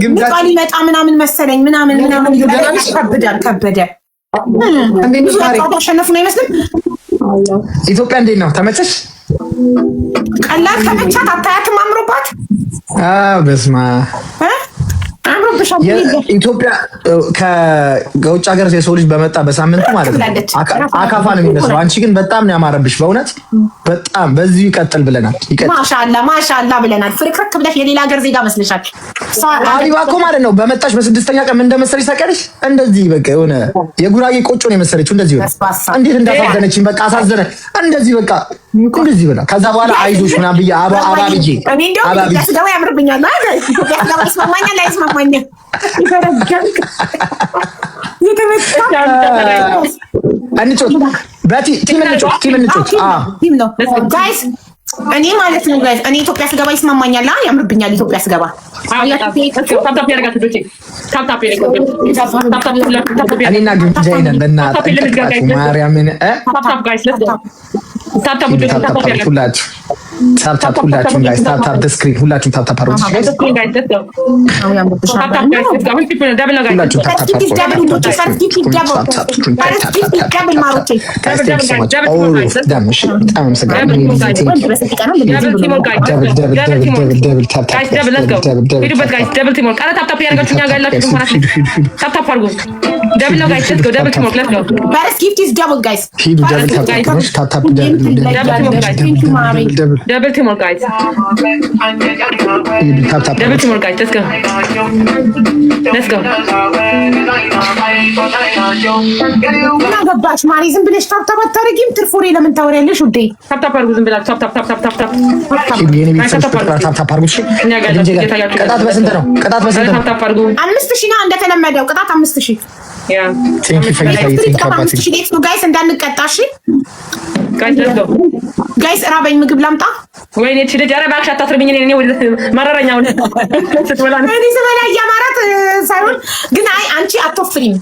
ግምጃችን ይመጣ ምናምን መሰለኝ ምናምን ከበደ አሸነፉ ነው ይመስል። ኢትዮጵያ እንዴት ነው? ተመቸሽ? ቀላል ተመቻት። አታያትም? አምሮባት በስማ ኢትዮጵያ ከውጭ ሀገር የሰው ልጅ በመጣ በሳምንቱ ማለት ነው አካፋ ነው የሚመስለው። አንቺ ግን በጣም ነው ያማረብሽ በእውነት በጣም በዚሁ ይቀጥል ብለናል። ማሻአላ ብለናል። ፍርክርክ ብለሽ የሌላ ሀገር ዜጋ መስለሻል። ሀቢባ እኮ ማለት ነው በመጣሽ በስድስተኛ ቀን እንደመሰለሽ ታውቂያለሽ። እንደዚህ በቃ የሆነ የጉራጌ ቆጮ ነው የመሰለችው። እንደዚህ ሆነ እንዴት እንዳሳዘነችኝ በቃ አሳዘነ። እንደዚህ በቃ እንደዚህ ብላ ከዛ በኋላ አይዞሽ ምናምን ብዬ አባብዬ ስጋው ያምርብኛል አይደል? ኢትዮጵያ ስጋው ይስማማኛል አይስማማኝም? እንጮት በቲ ቲም እንጮት ጋይስ እኔ ማለት ነው ጋይስ እኔ ኢትዮጵያ ስገባ ይስማማኛል ያምርብኛል። ኢትዮጵያ ስገባ እኔና ግምጃ ነን በእናትህ ማርያምን ታፕ ሁላችሁም ጋይስ ታፕ ዘ ስክሪን ሁላችሁም ታፕ አድርጉ ጋይስ Double team more guys. Double team more guys. Let's go. Let's go. ምን አገባሽ ማሪ? ዝም ብለሽ ታፕ አታረጊም? ትርፉሪ ለምን ታወሪያለሽ ውዴ? ታፕ አድርጉ ዝም ብላችሁ ታፕ ቅጣት በስንት ነው? ታፕ አድርጉ 5000 ነው እንደተለመደው ቅጣት 5000 ያ ቴንክ ዩ ጋይስ እንዳንቀጣሽ ጋይስ let's go ጋይስ ራበኝ ምግብ ላምጣ ወይኔ እቺ ልጅ ኧረ እባክሽ አታስርብኝ እኔ ማረረኛው ስትበላ ነው እኔ ስበላ እያማራት ሳይሆን ግን አይ አንቺ አትወፍሪም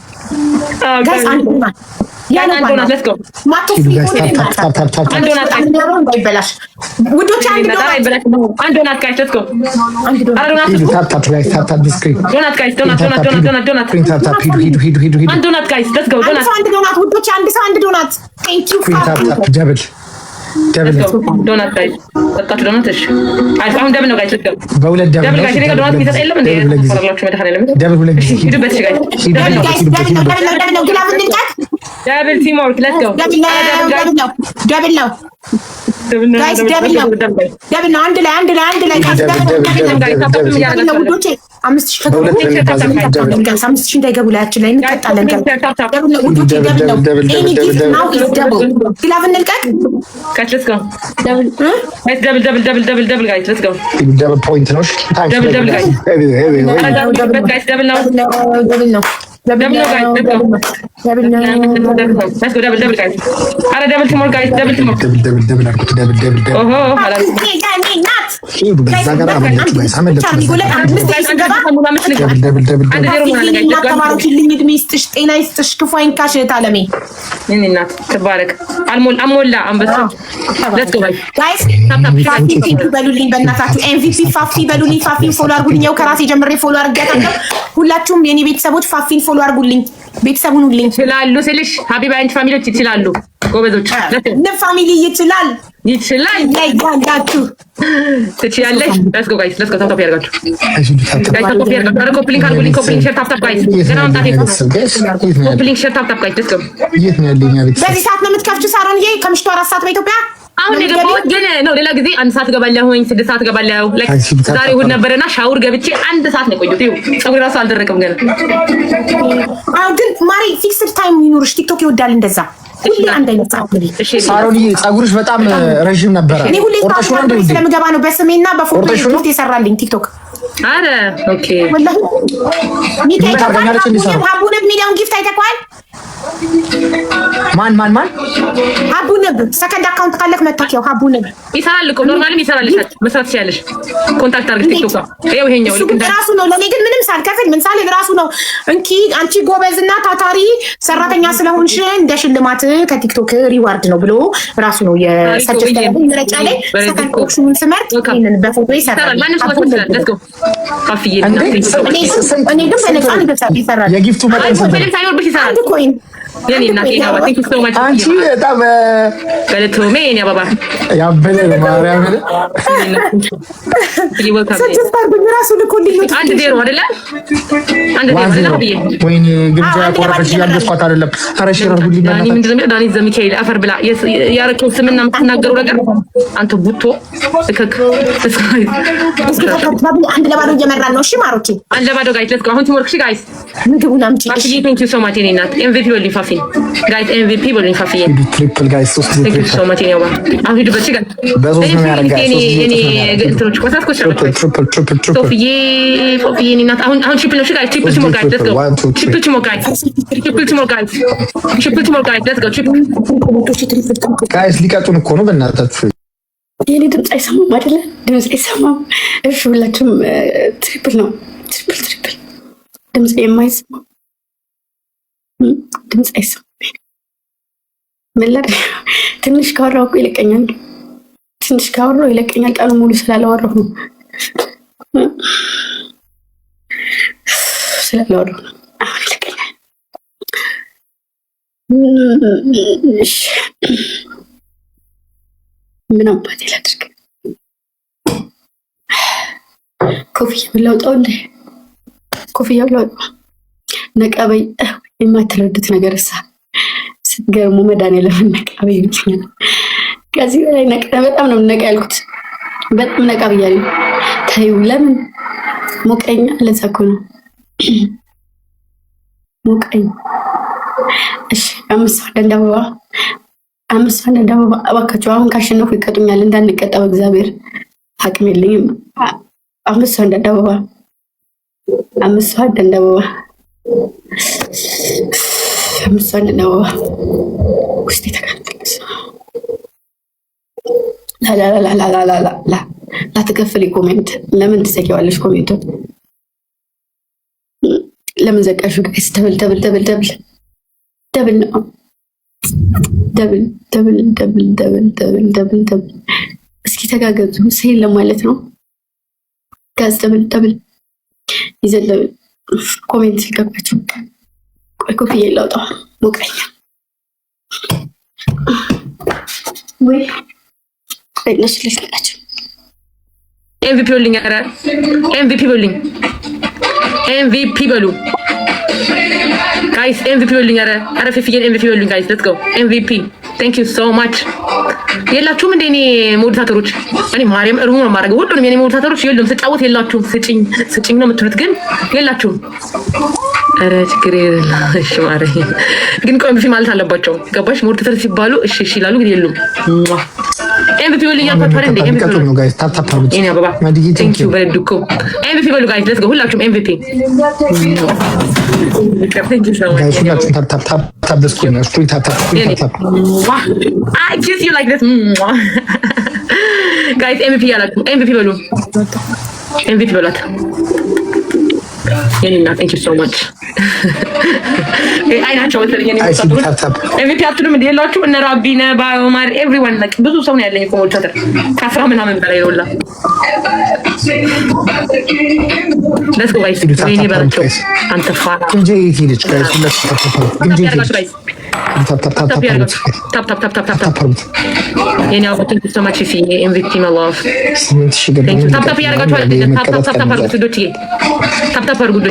ጋይስ አንዱና አንዶናት let's go ይበላሽ ውዶች አንዶናት ጋይስ let's go ዶናት ጋይስ አንዶናት ጋይስ let's go አንድ ዶናት ውዶች አንድ ሰው አንድ ዶናት thank you ዶናት ጋይስ በቃችሁ ዶናት እሺ አሁን ደብል ነው ጋይስ let's go በሁለት ደብል ጋይስ እኔ ጋር ዶናት የሚሰጥ የለም እንዴ ፈራላችሁ መድኃኒዓለም ደብል ሁለት ጊዜ ሂዱበት ጋይስ ደብል ነው ግላብ እንልቀቅ ደብል ቲም ወርክ let's go ደብል ነው ጋይስ ደብል ነው አንድ ላይ ውዶቼ 5000 እንዳይገቡ ላያችን ላይ እንቀጣለን። ግላብ እንልቀቅ let's go double guys let's go double point ነው double guys double ነው double guys let's go double guys ara double team guys double አድርጉት double ኦሆ እድሜ ይስጥሽ ጤና ይስጥሽ ክፉ አይንካሽ ታለሜ እናት ትባረክ አሞላ አንበሳ let's go guys በሉልኝ በእናታችሁ MVP ፋፊ በሉልኝ ፋፊን ፎሎ አድርጉልኝ ያው ከራሴ ጀምሬ ፎሎ አድርጋታለሁ ሁላችሁም የኔ ቤተሰቦች ፋፊን ፎሎ አድርጉልኝ ቤተሰቡን ሁሉኝ ይችላሉ ስልሽ ሀቢባ አንቺ ፋሚሊዎች ይችላሉ ጎበዞች ፋሚሊ ይችላል ያይጋጋችሁ ትችያለሽ let's go guys ታፕ ያርጋችሁ ኮፕሊንግ አድርጉልኝ ኮፕሊንግ ሼር ታፕ ጋይስ ገና ወጣት ኮፕሊንግ ሼር ታፕ ጋይስ let's go የት ነው ያለኝ ቤት በዚህ ሰዓት ነው የምትከፍቹ ሳሮንዬ ከምሽቱ 4 ሰዓት በኢትዮጵያ አሁን የገባሁት ግን ነው ሌላ ጊዜ 1 ሰዓት ገባለሁኝ 6 ሰዓት ገባለሁ ዛሬ እሑድ ነበርና ሻወር ገብቼ 1 ሰዓት ነው የቆየሁት ፀጉሬ ራሱ አልደረቀም ገና አሁን ግን ማሪ ፊክስድ ታይም ይኑርሽ ቲክቶክ ይወዳል እንደዛ ሁሌ አንድ አይነት ፀጉር ሳሮኒ ፀጉርሽ በጣም ረጅም ነበር እኔ ሁሌ ስለምገባ ነው በስሜና በፎቶ ጊፍት ይሰራልኝ ቲክቶክ አረ ኦኬ ወላሂ ሚካኤል ታርጋኛለች እንዴ ሳሮኒ አቡነ ሚሊዮን ጊፍት አይተኳል ማን ሀቡንብ ሰከንድ አካውንት ካለክ መታከው ሀቡንብ ይሰራል እኮ ኖርማሊ ይሰራልሻል። መስራት ትችያለሽ። ኮንታክት አድርገሽ ቲክቶክ ይሄው ይሄኛው ልክ ራሱ ነው። ለኔ ግን ምንም ሳልከፍል ምን ሳልል ራሱ ነው እንኪ አንቺ ጎበዝና ታታሪ ሰራተኛ ስለሆንሽ እንደ ሽልማት ከቲክቶክ ሪዋርድ ነው ብሎ ራሱ ነው የሰጀስት ምረጫ ላይ ሰከንድ ኦፕሽኑን ስመርጥ ይሄንን በፎቶ ይሰራል። ማንም ሰው ይችላል። ሌትስ ጎ ካፍዬ እኔ ግን በነፃ ነው ይሰራል። የጊፍቱ መጠን ስንት ነው? ሳይኖርብሽ ይሰራል። አንድ ኮይን የኔ እናቴ ነው። ቴንክ ዩ ሶ ማች አንቺ በጣም ገለቶሜ የኔ አበባ ያበለ ነው ማርያምን ሰጀስት አድርጎኝ ራሱ ልኮልኝ ነው። አንድ ዜሮ አይደለ? አንድ ዜሮ አይደለ? ብዬ ወይኔ ግብዣ ያቆረፈች ያልደስኳት አይደለም። ኧረ ሽራ ሁሉ ዳኒ ምንድን ነው ዳኒ ዘሚካኤል አፈር ብላ ያረከው ስምና የምትናገረው ነገር አንተ ቡቶ እከክ አንድ ለባዶ እየመራን ነው። እሺ ማሮቼ አንድ ለባዶ ጋይስ ሌትስ ጎ አሁን ቲም ወርክ ሺ ጋይስ ምግቡን አምጪ። እሺ ቴንክ ዩ ሶ ማች የኔ እናት ኤምቪፒ ወልኝ ፋፊ ጋይስ ኤምቪፒ ወልኝ ፋፊ ትሪፕል ጋይስ ሶስት ቴንክ ዩ ሶ ማች የኔ አበባ አሁን ሂዱ በቺ ጋር በሶስት ነው ያረጋው የኔ እንትኖች ቆሳስ ቆሳስ ትሪፕል ሶፊዬ የኔ እናት አሁን ትሪፕል ነው ሺ ጋይስ ትሪፕል ቲም ወርክ ጋይስ ሌትስ ጎ ትሪፕል ቲም ወርክ ጋይስ ትሪፕል ቲም ወርክ ጋይስ ትሪፕል ቲም ወርክ ጋይስ ሌትስ ጎ ትሪፕል ጋይስ ሊቀጡን እኮ ነው በእናታችሁ። የኔ ድምፅ አይሰማም አይደለ? ድምፅ አይሰማም። እሺ ሁላችሁም ትሪፕል ነው ትሪፕል ድምፅ የማይሰማው ድምፅ አይሰማም። መላድ ትንሽ ካወራሁ እኮ ይለቀኛል። ትንሽ ካወራሁ ይለቀኛል። ቀኑ ሙሉ ስላላወራሁ ነው አሁን ይለቀኛል። እሺ ምን አባቴ ላድርግ? ኮፍያውን ላውጣው እንዴ? ኮፍያውን ላውጣው። ነቃበይ የማትረዱት ነገር እሳ ስትገርሙ መድኃኒዓለም ነቃበይ ይመስለኛል። ከዚህ በላይ ነቃ በጣም ነው ነቃ ያልኩት። በጣም ነቃ ብያለሁ። ተይው ለምን ሞቀኛ? ለዛ እኮ ነው ሞቀኝ። እሺ አምስት አንድ አበባ እባካችሁ። አሁን ካሸነፉ ይቀጡኛል። እንዳንቀጣ በእግዚአብሔር አቅም የለኝም። አምስት አንድ አበባ ውስጥ ተካተለስ ላትከፍል ኮሜንት ለምን ትዘጊዋለሽ? ኮሜንቱን ለምን ዘጋሹ? ጋይስ ደብል ነው። ደብል እስኪ ተጋገዙ። ሴል ለማለት ነው ጋዝ ደብል ይዘል ኮሜንት ሲገባችሁ ቆይ ኮፍዬ ላውጣ ሞቀኛ ወይ እነሱ ልስላችሁ። ኤምቪፒ በሉኝ። ኧረ ኤምቪፒ በሉኝ። ኤምቪፒ በሉ ጋይስ። ኤምቪፒ በሉኝ። ኧረ ፊፊዬን ኤምቪፒ በሉኝ ጋይስ። ሌትስ ጎ ኤምቪፒ። ቴንክ ዩ ሶ ማች። የላችሁም እንደ እኔ ሞዲታተሮች? እኔ ማርያም እርሙ ነው የማደርገው። ሁሉንም የኔ ሞዲታተሮች የሉም። ስጫወት የላችሁም። ስጭኝ ነው የምትሉት ግን የላችሁም። ኧረ ችግር የለም። እሺ ማርያም ግን ቆይ ኤምቪፒ ማለት አለባቸው። ገባሽ? ሞዲታተር ሲባሉ እሺ ይላሉ ግን የሉም። ኤምቪፒ በሉኝ ያልኳችሁ አይደል? ኤምቪፒ በሉ ጋይስ። ታፕ የኔ አበባ ቴንክ ዩ በዱኮ ኤምቪፒ በሉ ጋይስ። ሌትስ ጎ ሁላችሁም ኤምቪፒ I kiss you like this. Guys, MVP ያላችሁ MVP በሉ። MVP በሏት። የኔና thank you so much. አይናቸው ወሰደኝ የኔ MVP አትሉም እንዴ? የላችሁ እነ ራቢነ ባዮማር everyone like ብዙ ሰው ነው ያለኝ ኮሞቻተር ከአስራ ምናምን በላይ ነው። let's go guys. ወይኔ በረቸው አንተ ፋራ እንጂ ይሄድሽ ጋይስ ሁለት ታፕ የኔ አውቁ ቴንክ ዩ ሶ ማች ፊ ኤምቪፒ ማላፍ ታፕ ያረጋችሁ አይደል? ታፕ አርጉት ዶች ታፕ አርጉት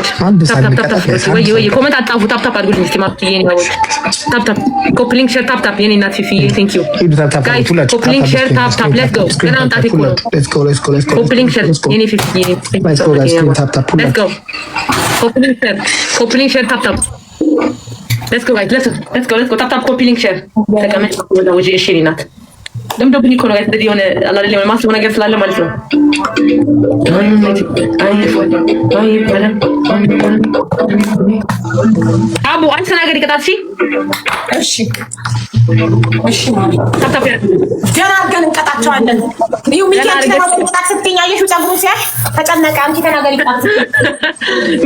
ታፕ ወይ ኮሜንት አጣፉ ታፕ አርጉት እስቲ ማርክ የኔ አውቁ ታፕ ኮፕሊንግ ሼር ታፕ የኔ እናት ፊ ቴንክ ዩ ጋይስ ኮፕሊንግ ሼር ታፕ ሌትስ ጎ ገና አንጣት ይኩ ኮፕሊንግ ሼር የኔ ፊ ሌትስ ጎ ኮፕሊንግ ሼር ታፕ let's go guys let's go tap tap copy link share ተቀመጥ ወደ እሺ ናት ለምዶብኝ እኮ ነው እንደዚህ የሆነ አላደለ ማስበው ነገር ስላለ ማለት ነው። አቡ አንተ ተናገሪ ቅጣት። እሺ እሺ ገና አድርገን እንቀጣቸዋለን። ይኸው ሚኪያችን ቅጣት ስትይኝ አየሽው፣ ፀጉሩ ሲያሽ ተጨነቀ። አንቺ ተናገሪ ቅጣት።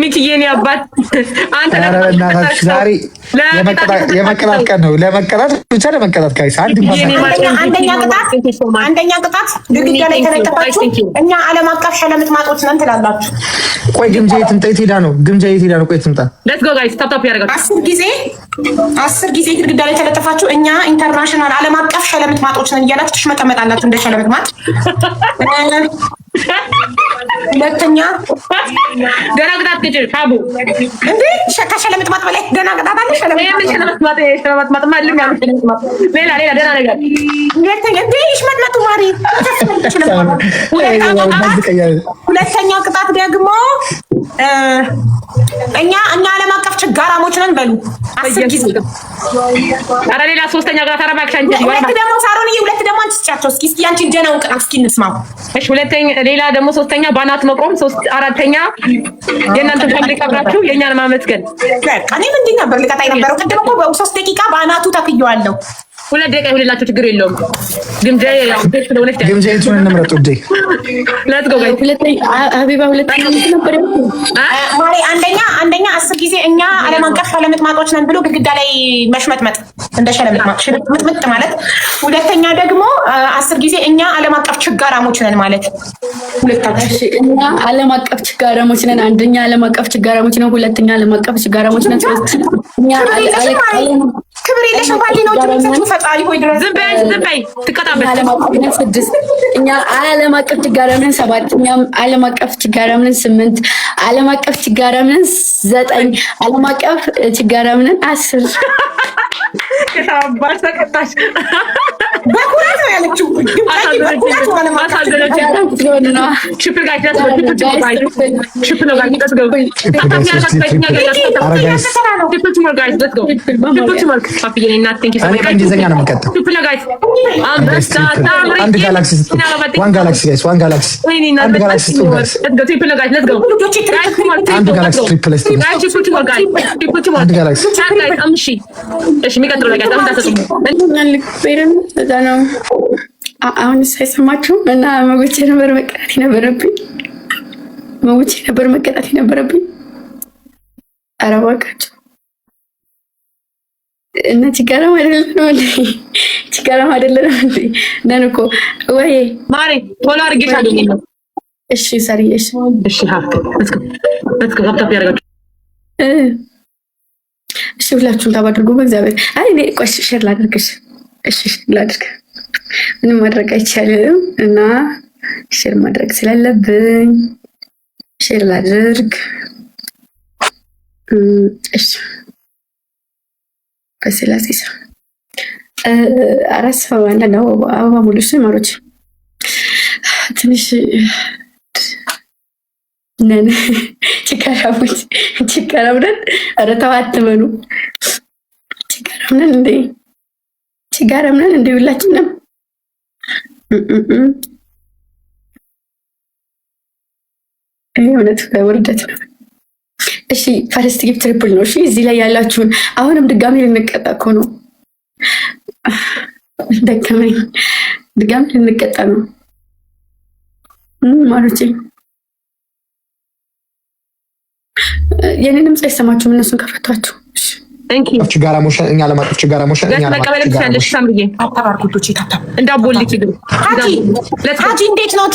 ሚኪዬ የኔ አባት አንተ ዛሬ የመቀጣት ቀን ነው። ለመቀጣት ብቻ ለመቀጣት ጋይስ አንደኛ ቅጣት ግድግዳ ላይ ተለጠፋችሁ እኛ ዓለም አቀፍ ሸለምት ማጦች ነን ትላላችሁ። ቆይ ግምጃ የት ሄዳ ነው? ግምጃ የት ሄዳ ነው? ቆይ ትምጣ። ሌትስ ጎ ጋይስ ታፕ ያደርጋችሁ 10 ጊዜ ግድግዳ ላይ ተለጠፋችሁ እኛ ኢንተርናሽናል ዓለም አቀፍ ሸለምት ማጦች ነን እያላችሁ ትሽመጠመጣላችሁ እንደ ሸለምት ማጥ። ሁለተኛ ገና ቅጣት ከጀ ካቡ እንዴ ከሸለምት ማጥ በላይ ገና ቅጣት አለ። ሸለምት ማጥ ማለም ያለው ሸለምት ማጥ ሌላ ደህና ነገር ሁለተኛ እንዴ ይሽመጥመጡ ማሪ። ሁለተኛ ቅጣት ደግሞ እኛ ዓለም አቀፍ ችጋራሞች ነን በሉ 10 ጊዜ። ኧረ ሌላ ሶስተኛ ቅጣት አረባክሻ እንጂ ሁለት ደግሞ ሳሮን ሁለት ደግሞ አንቺ ስጫቸው እስኪ አንቺ ጀነውን ቅጣት እስኪ እንስማው። እሺ ሁለተኛ ሌላ ደግሞ ሶስተኛ ባናት መቆም፣ አራተኛ የእናንተ ፋሚሊ ቀብራችሁ የእኛን ማመስገን። በቃ እኔ ምንድን ነበር ልቀጣ የነበረው? ቅድም እኮ በ3 ደቂቃ ባናቱ ተክየዋለሁ። 2 ደቂቃ ይሁንላችሁ ችግር የለውም። ግምጃይቱን እንምረጥ ውዴ። ሌትስ ጎ ጋይስ። ሁለተኛ ሀቢባ ሁለተኛ ነበር ማሪ አንደኛ 10 ጊዜ እኛ ዓለም አቀፍ ሸለምት ማጦች ነን ብሎ ግድግዳ ላይ መሽመጥመጥ እንደ ሸለምት ማጥ ሽምጥምጥ ማለት። ሁለተኛ ደግሞ 10 ጊዜ እኛ ዓለም አቀፍ ችጋራሞች ነን ማለት። ሁለታችሁ እኛ ዓለም አቀፍ ችጋራሞች ነን። አንደኛ ዓለም አቀፍ ችጋራሞች ነን። ሁለተኛ ዓለም አቀፍ ችጋራሞች ነን። ሶስተኛ እኛ ክብር የለሽም ባሊኖች ፈጣሪ ሆይ ድረስ ዝም በይ ትቀጣበት። ዓለም አቀፍ 6 እኛ ዓለም አቀፍ ችጋራምን 7 እኛ ዓለም አቀፍ ችጋራምን 8 ዓለም አቀፍ ችጋራምን 9 ዓለም አቀፍ ችጋራምን 10 የታባሽ ተቀጣሽ። በኩራት ነው ያለችው። ችፕል ጋር ችፕል እንግሊዝኛ ነው የምንቀጥለው። አንድ ጋላክሲ ዋን ጋላክሲ ጋይስ ዋን ጋላክሲ አንድ ጋላክሲ አንድ ጋላክሲ ትሪፕል ኤስ አንድ ጋላክሲ እሺ የሚቀጥለው ነገር ነው። አሁን ሳይሰማችሁም እና መጉቼ ነበር መቀጣት የነበረብኝ። ኧረ እባካችሁ እና ችጋራም አይደለም እንዴ ነን እኮ ወይ ማሬ ቶሎ አድርጌሻለሁ። እሺ ሰርዬ እሺ ሀብት ሀብታፕ ያደርጋችሁ እሺ ሁላችሁም ታባድርጉ በእግዚአብሔር። አይ እኔ ቆይ ሼር ላድርግሽ። እሺ ላድርግ፣ ምንም ማድረግ አይቻልም እና ሼር ማድረግ ስላለብኝ ሼር ላድርግ። እሺ በስላሴ ሰው አራስ አንዳንድ አበባ ሙሉ እሺ ማሮች ትንሽ ነን ችጋራም ነን። ኧረ ተው አትበሉ። ችጋራም ነን እንደ ሁላችንም ይሄ እውነት ውርደት ነው። እሺ ፈርስት ጊፍት ትሪፕል ነው። እሺ እዚህ ላይ ያላችሁን አሁንም ድጋሚ ልንቀጣ እኮ ነው። ደከመኝ። ድጋሚ ልንቀጣ ነው ማሮቼ። የኔንም ሳይሰማችሁ እነሱን ከፈቷችሁ። ችጋራሞሽ እኛ ለማጥፍ ችጋራሞሽ እኛ ለማጥፍ ሳምሪዬ አታባርኩቶች ታታ እንዳቦልክ ይግሩ ሃጂ እንዴት ነው?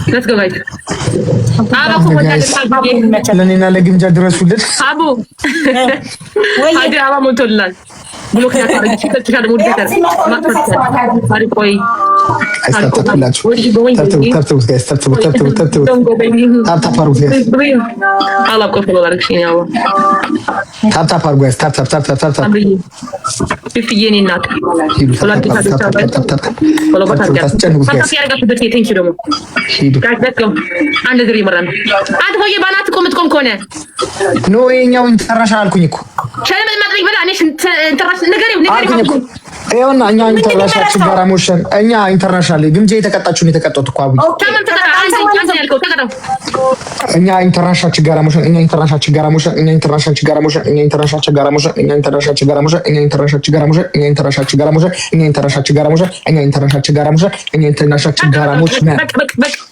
let's go guys ለኔና ለግምጃ ድረሱልን። አቡ ሃጂ አባ ሞቶላል ብሎክ ያታረግ ተከታተል ደግሞ ደተር ቆይ ይኸውና እኛ ኢንተርናሽናል ችጋራ ሞሽን እኛ ኢንተርናሽናል ግምጄ የተቀጣችሁን የተቀጣሁት እኮ አቡይ እኛ ኢንተርናሽናል ችጋራ ሞሽን እኛ ኢንተርናሽናል ችጋራ ሞሽን እኛ ኢንተርናሽናል ችጋራ ሞሽን እኛ ኢንተርናሽናል ችጋራ ሞሽን እኛ ኢንተርናሽናል ችጋራ ሞሽን እኛ ኢንተርናሽናል ችጋራ ሞሽን እኛ ኢንተርናሽናል ችጋራ ሞሽን እኛ ኢንተርናሽናል ችጋራ ሞሽን እኛ ኢንተርናሽናል ችጋራ ሞሽን እኛ ኢንተርናሽናል ችጋራ ሞሽን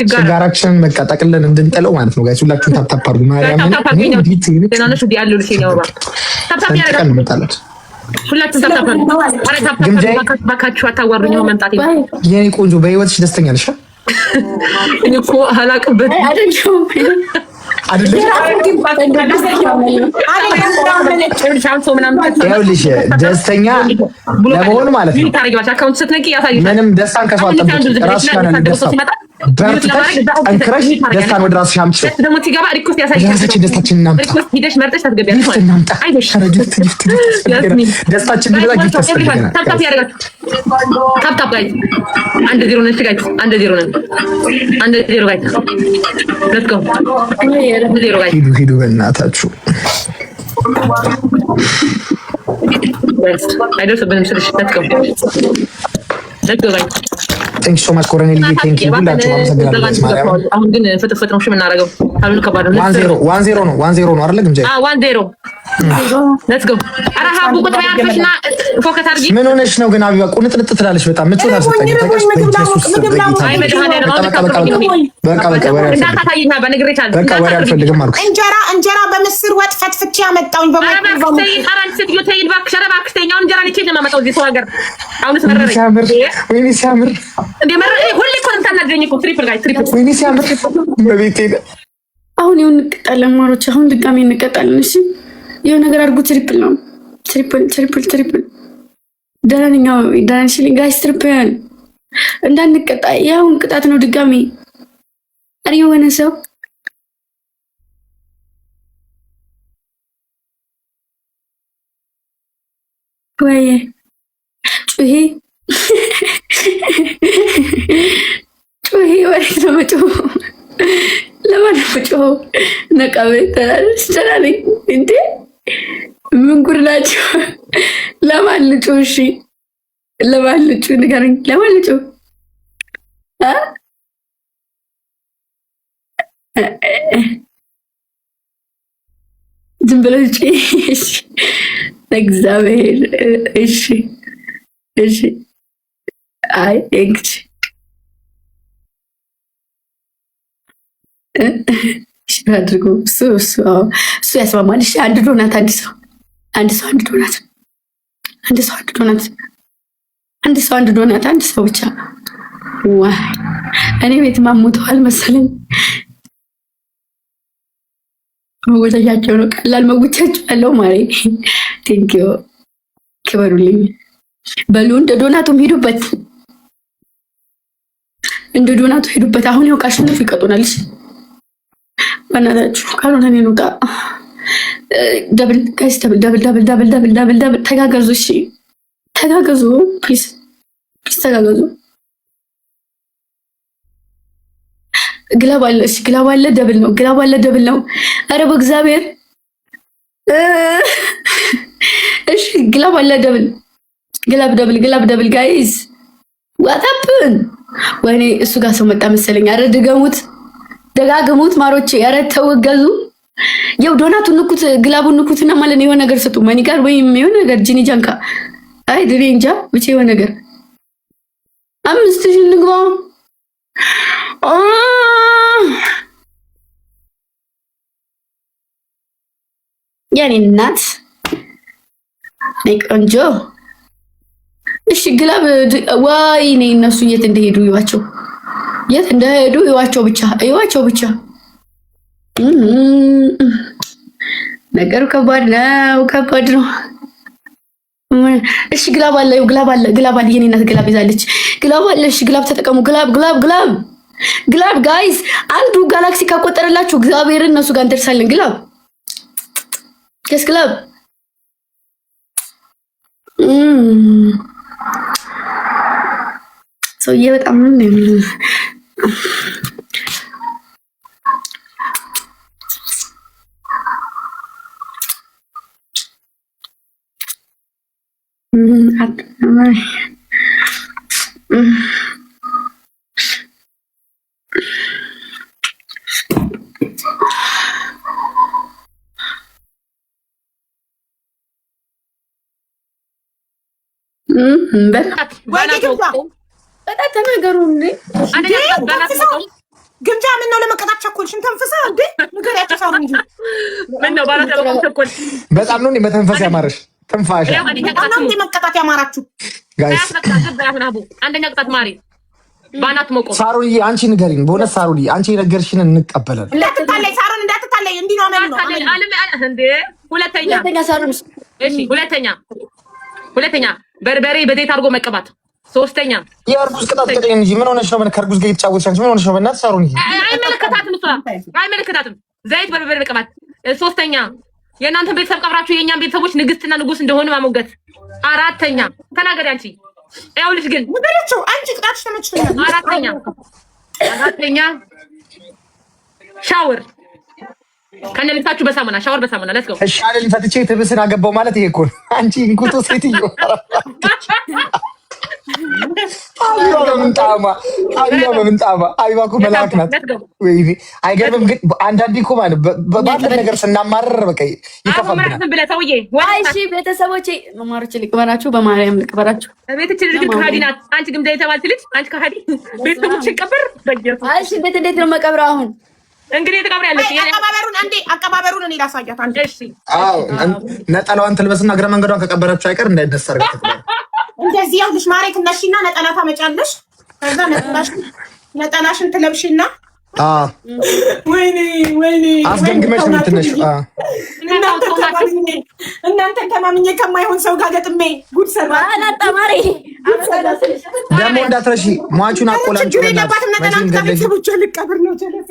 ችጋራችንን በቃ ጠቅልለን እንድንጥለው ማለት ነው። ጋይስ ሁላችሁም ታፕታፕ አድርጉ። ማርያምን የኔ ቆንጆ በህይወትሽ ደስተኛ ነሽ? ይኸውልሽ ደስተኛ ለመሆን ማለት ነው ምንም ደስታን ከሰው አትጠብቂ። ራስሽ ጋር ነው ደስታው። በርትተሽ ጠንክረሽ ደስታን ወደ ራስሽ አምጪ። ራሳችን ደስታችንን እናምጣ። ደስታችን ሊበዛ ጊፍት ያስፈልገናል። አንድ ዜሮ ነን ጋይስ፣ አንድ ዜሮ ነን። አንድ ዜሮ ጋይስ ሌትስ ጎ። ሂዱ በእናታችሁ አይደርስብንም ስልሽ ሌትስ ጎ ጋይስ። ቴንክ ሶ ማች ኮሎኔል ሊ ቴንክ ዩ ሁላችሁ አመሰግናለሁ። ማርያም አሁን ግን ፍጥፍጥ ነው የምናደርገው። አሁን ከባድ ነው። 1-0 ነው አይደለ? ግምጄ 1-0 ሌትስ ጎ። ኧረ ሀቡ ቁጥር ያርፈሽና ፎከስ አድርጊ። ምን ሆነሽ ነው ግን አቢባ? ቁንጥንጥ ትላለሽ። በጣም ምቾት አልሰጠኝ። በቃ ወሬ አልፈልግም አልኩሽ። እንጀራ በምስር ወጥ ፈትፍቼ ያመጣሁኝ ወይኔ ሲያምር አሁን ይሁን እንቀጣለን ማሮች። አሁን ድጋሜ እንቀጣለን። እሺ የሆነ ነገር አድርጉ። ትሪፕል ነው። ትሪፕል ደረኛው ዳንሽሊ ጋይስ ትሪፕል እንዳንቀጣ። ያውን ቅጣት ነው ድጋሜ። አሪ የሆነ ሰው ወይ ጩሄ ወሬት ነው መጮህ። ለማን ነው መጮህ? ነቃቤ ተራለኝ እንዴ? ምን ጉድ ናቸው? ለማን ልጮህ? እሺ ለማን ልጮህ? ንገረኝ። ለማን ልጮህ? ዝም ብለው ጮህ። እሺ እግዚአብሔር። እሺ አይ እንግዲህ አድርጎ እሱ ያስማማል። እሺ አንድ ዶናት፣ አንድ ሰው ብቻ። ዋይ እኔ ቤት ማሞተዋል መሰለኝ። መወታቻቸው ነው፣ ቀላል መወታቻቸው ያለው ማሬ። ቴንኪዩ ክበሩልኝ። በሉ እንደ ዶናቱም ሂዱበት፣ አሁን ያው ካሸነፉ ይቀጡናል። በእናታችሁ ካልሆነ እኔ እንውጣ። ደብል ጋይስ፣ ደብል ተጋገዙ። እሺ ተጋገዙ፣ ፕሊዝ ተጋገዙ። ግላብ አለ። እሺ ግላብ አለ፣ ደብል ነው። ኧረ በእግዚአብሔር እሺ ግላብ አለ፣ ደብል ጋይስ ዋታፕን። ወይኔ እሱ ጋር ሰው መጣ መሰለኝ። ኧረ ደጋግሙት ማሮቼ። ኧረ ተወገዙ። ያው ዶናቱን ንኩት፣ ግላቡን ንኩትና ማለት ነው የሆነ ነገር ስጡ። ማኒጋር ወይም የሆነ ነገር ጂኒ ጃንካ። አይ ድሬ እንጃ ብቻ የሆነ ነገር 5000 ልግባ። የኔ እናት ቆንጆ። እሺ ግላብ ወይኔ እነሱ የት እንደሄዱ ይዋቸው ብቻ። ነገሩ ከባድ ነው። እሺ ግላብ አለ። የኔ እናት ግላብ ይዛለች። ግላብ አለ። እሺ ግላብ ተጠቀሙ። ግላብ ጋይስ፣ አንዱ ጋላክሲ ካቆጠረላችሁ እግዚአብሔርን እነሱ ጋር እንደርሳለን። ግላብ ግላብ ሰውዬ በጣም ነው በጣም ተናገሩ እንዴ! ግምጃ ምን ነው ለመቀጣት ቸኮልሽን? ተንፍሳ እንዴ ንገሪያቸው። ሳሩ እንጂ ምን ነው ባላ ተቆል በጣም ነው መተንፈስ ያማረሽ። ትንፋሽ በጣም ነው መቀጣት ያማራችሁ ጋይስ። አንደኛ ቅጣት ማሪ ባናት ሞቆ ሳሩንዬ አንቺ ንገሪኝ። በእውነት ሳሩንዬ አንቺ የነገርሽን እንቀበላለን። እንዳትታለይ ሳሩን እንዳትታለይ። እንዲህ ነው ማለት ነው እንዴ። ሁለተኛ በርበሬ በዘይት አድርጎ መቀባት። ሶስተኛ የእርጉዝ ቅጣት ቅጠኝ እንጂ ምን ሆነሽ ነው? ከእርጉዝ ጋር የተጫወትሽ አንቺ ምን ሆነሽ ነው? በእናትሽ ሳሩንዬ አይመለከታትም፣ እሷ አይመለከታትም። ዘይት በርበሬ መቀባት። ሶስተኛ የእናንተን ቤተሰብ ቀብራችሁ የእኛን ቤተሰቦች ንግስትና ንጉስ እንደሆነ ማሞገት። አራተኛ ተናገሪ አንቺ። ይኸውልሽ ግን ንገሪያቸው አንቺ ቅጣትሽ ተመችቶኛል። አራተኛ ሻወር ከነ ልብሳችሁ በሳሙና ሻወር በሳሙና ለስከው። እሺ አለኝ ፈትቼ ትብስን አገባው ማለት ይሄ እኮ አንቺ እንኩቶ ሴትዮ በምንጣማ አይባ እኮ መልአክ ናት። ወይኔ አይገርምም? ግን አንዳንዴ እኮ ማለት ባለ ነገር ስናማረር በቃ ይከፋብናል። እሺ ቤተሰቦቼ መማሮች ልቅበራችሁ፣ በማርያም ልቅበራችሁ። ቤትችን ልጅ ከሃዲ ናት። አንቺ ግን የተባልሽ ልጅ አንቺ ከሃዲ ቤተሰቦች ይቀበር በየት። እሺ ቤት እንዴት ነው መቀብረው? አሁን እንግዲህ ተቀብሪያለሽ። አቀባበሩን እኔ ላሳያት። አንቺ እሺ አዎ ነጠላዋን ትልበስና እግረ መንገዷን ከቀበረችው አይቀር እንዳይደስ አድርጋት። እንደዚህ ያውልሽ ማሬ ትነሺና ነጠላ ታመጫለሽ። ከዛ ነጠላሽን ትለብሽና ወይኔ አስገምግመሽ ነው የምትነሺው። እናንተን ተማምኜ ከማይሆን ሰው ጋር ገጥሜ ጉድ ሰራ። ማሬ ደግሞ እንዳትረሺ ሟቹን አቆላምጪ። የለባትም ነጠላ ቤተሰቦቿ ልቀብር ነው ጀለሴ።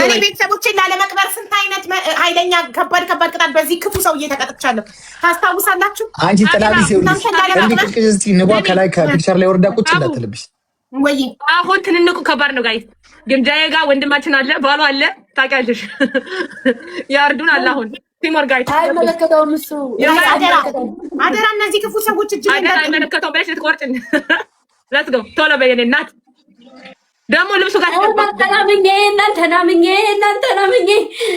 እኔ ቤተሰቦቼን ላለመቅበር ስንት አይነት ኃይለኛ ከባድ ቅጣት በዚህ ክፉ ሰውዬ ተቀጥቻለሁ። ታስታውሳላችሁ? አንቺ ጥላቢስ ይኸውልሽ እንዲህ ቅጭቅጭ እስኪ ንቧ ከላይ ከፒክቸር ላይ ወርዳ ቁጭ እንዳትልብሽ። ወይ አሁን ትንንቁ ከባድ ነው ጋይስ። ግምጃዬ ጋር ወንድማችን አለ፣ ባሏ አለ፣ ታውቂያለሽ። ያርዱን አለ። አሁን ቲሞር ጋይስ አይመለከተውም እሱ። አደራ እነዚህ ክፉ ሰዎች እጅ አደራ አይመለከተውም ብለሽ ልትቆርጭን። ሌትስ ጎ ቶሎ በየኔ እናት ደግሞ ልብሱ ጋር እናንተ ናምኜ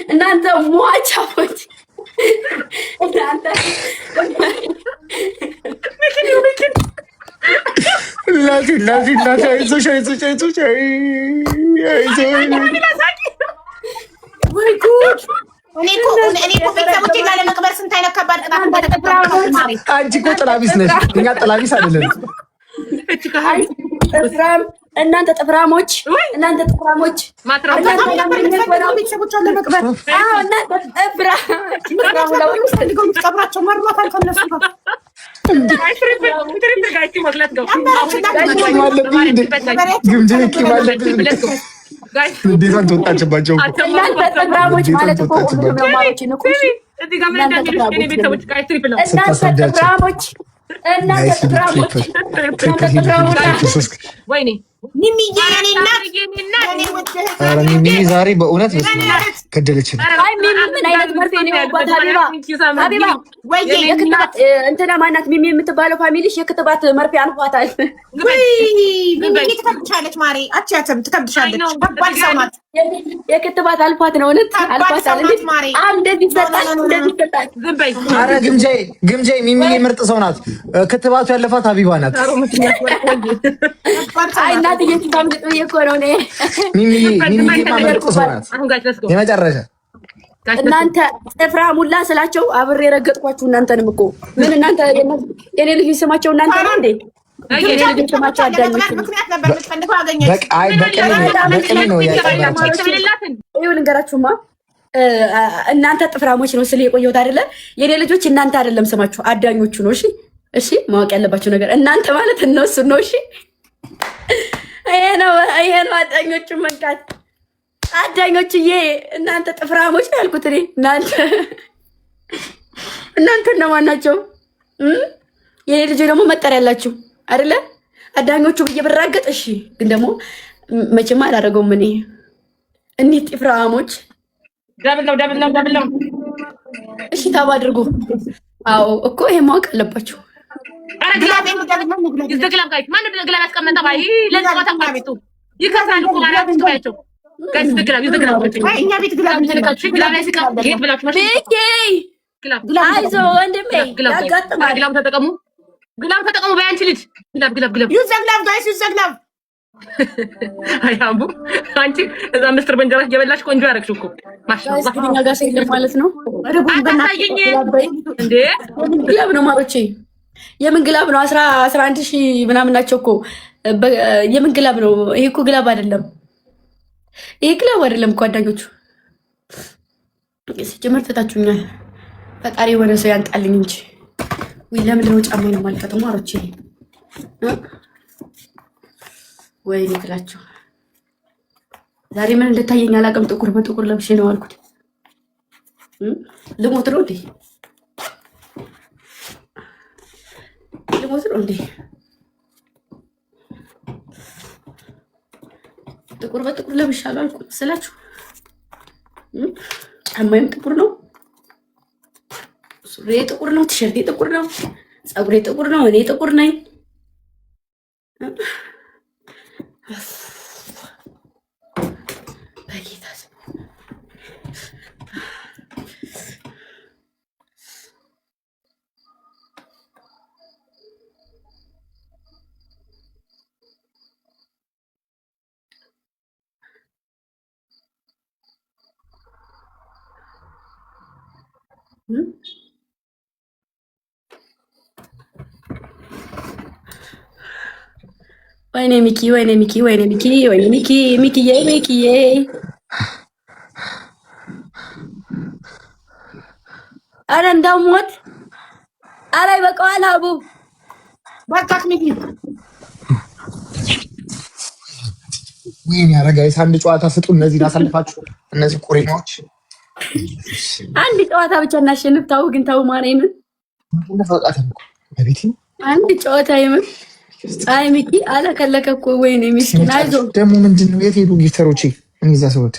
እናንተ ሟቻዎች እናንተ አይዞሽ ወይ ጉድ። እኔ እኮ ቤተሰቦቼን ላለመቅበር ስንት አይነት ከባድ ቅጣት እንደተቀበልኩ። አንቺ እኮ ጥላቢስ ነሽ፣ እኛ ጥላቢስ አይደለም። እናንተ ጥፍራሞች ቤተሰቦቿን ለመቅበር ቀብራቸው መርማታል ከነሱ እንዴት ተወጣችባቸው? ጥፍራሞች ማለት እኮ ሚሚ ዛሬ በእውነት ገደለችን። እንትና ማናት ሚሚ የምትባለው ፋሚሊሽ የክትባት መርፌ አልፏታል። ትከብድሻለች ማሬ፣ አትያትም፣ ትከብድሻለች። ከባድ ሰው ናት። የክትባት አልፏት ነው እውነት አልፏታል። እንደዚህ ይሰጣል። ኧረ ግምጃዬ ሚሚ ምርጥ ሰው ናት። ክትባቱ ያለፋት ሀቢባ ናት። አይ እናትዬ ታምልጥ ብዬሽ እኮ ነው እኔ። ሚሚ ምርጥ ሰው ናት የመጨረሻ። እናንተ ጥፍራ ሙላ ስላቸው አብሬ የረገጥኳችሁ እናንተንም እኮ ምን እናንተ የኔ ልጅ ስማቸው እናንተ ነው እንዴ? የኔ ልጅ ስማቸው አዳኞች በቅኔ ነው ያቀባቸው። ይኸው ልንገራችሁማ እናንተ ጥፍራሞች ነው ስለ የቆየሁት አይደለ? የኔ ልጆች እናንተ አይደለም ስማችሁ አዳኞቹ ነው። እሺ ማወቅ ያለባቸው ነገር እናንተ ማለት እነሱ ነው። እሺ ይሄ ነው አዳኞቹ መንካት። አዳኞችዬ እናንተ ጥፍራሞች ነው ያልኩት እኔ። እናንተ እነማን ናቸው? የኔ ልጅ ደግሞ መጠሪያ ያላችሁ አይደለ? አዳኞቹ ብዬ ብራገጥ እሺ። ግን ደግሞ መቼም አላደረገውም እኔ እኒህ ጥፍራሞች። ደብል ነው። እሺ ታባ አድርጉ። አዎ እኮ ይሄ ማወቅ አለባችሁ። አረ ግላብ ይዘግላብ ጋይስ ማን ነው ግላብ ያስቀመጠ ባይ ለጨዋታ ማርቱ ይከፋሉ እኮ ማርያም ትባያቸው ጋይስ ግላብ ይዘግላብ እኛ ቤት ግላብ ተለካችሁ ግላብ ላይ ሲቀር ጌት ብላችሁ ማሽ ግላብ አይዞ ወንድሜ ያጋጥማል። ግላብ ተጠቀሙ በያንቺ ልጅ ግላብ ይዘግላብ ጋይስ ይዘግላብ አያምቡ አንቺ እዛ ምስር በእንጀራ እየበላሽ ቆንጆ ያደረግሽ እኮ ማሻአላ እኛ ጋር ሲል ማለት ነው። አታሳየኝ እንዴ ግላብ ነው ማሮቼ የምን ግላብ ነው? 11 ሺህ ምናምን ናቸው እኮ የምን ግላብ ነው? ይሄ እኮ ግላብ አይደለም። ይሄ ግላብ አይደለም እኮ አዳኞቹ ሲጀመር ተታችሁኛል። ፈጣሪ የሆነ ሰው ያንጣልኝ እንጂ ወይ ለምንድን ነው ጫማዬን የማልፈታው ማሮቼ? ወይ ልትላቸው ዛሬ ምን እንደታየኝ አላውቅም። ጥቁር በጥቁር ለብሼ ነው አልኩት። ልሞት ነው እንዴ? ልሞት ነው እንዴ? ጥቁር በጥቁር ለብሻለሁ አልኩት ስላችሁ ጫማዬም ጥቁር ነው፣ ሱሪዬ ጥቁር ነው፣ ቲሸርቴ ጥቁር ነው፣ ፀጉሬ ጥቁር ነው፣ እኔ ጥቁር ነኝ። በጌታ ወይኔ ሚኪ ወይኔ ሚኪ ወይኔ ሚኪ ወይኔ ሚኪ ሚኪዬ ሚኪዬ አረ እንዳሞት አረ ይበቃዋል። አቡ በቃት ሚኪ ወይኔ አረጋይስ አንድ ጨዋታ ስጡ። እነዚህን አሳልፋችሁ እነዚህ ቁሪማዎች አንድ ጨዋታ ብቻ እናሸንፍ። ታው ግን ታው ማርያምን አንድ ጨዋታ ይመን አይ ሚኪ አለከለከ እኮ ወይኔ ሚስኪን አይዞህ። ደግሞ ምንድን ነው የት ሄዱ ጊፍተሮቼ? እኔ እዛ ሰውት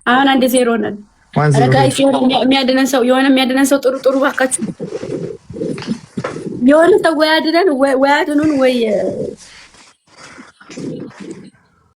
አሁን አንድ ዜሮ ነን። አረጋይ የሚያድነን ሰው የሆነ የሚያድነን ሰው ጥሩ ጥሩ ባካችሁ የሆነ ሰው ወይ አድነን ወይ አድኑን ወይ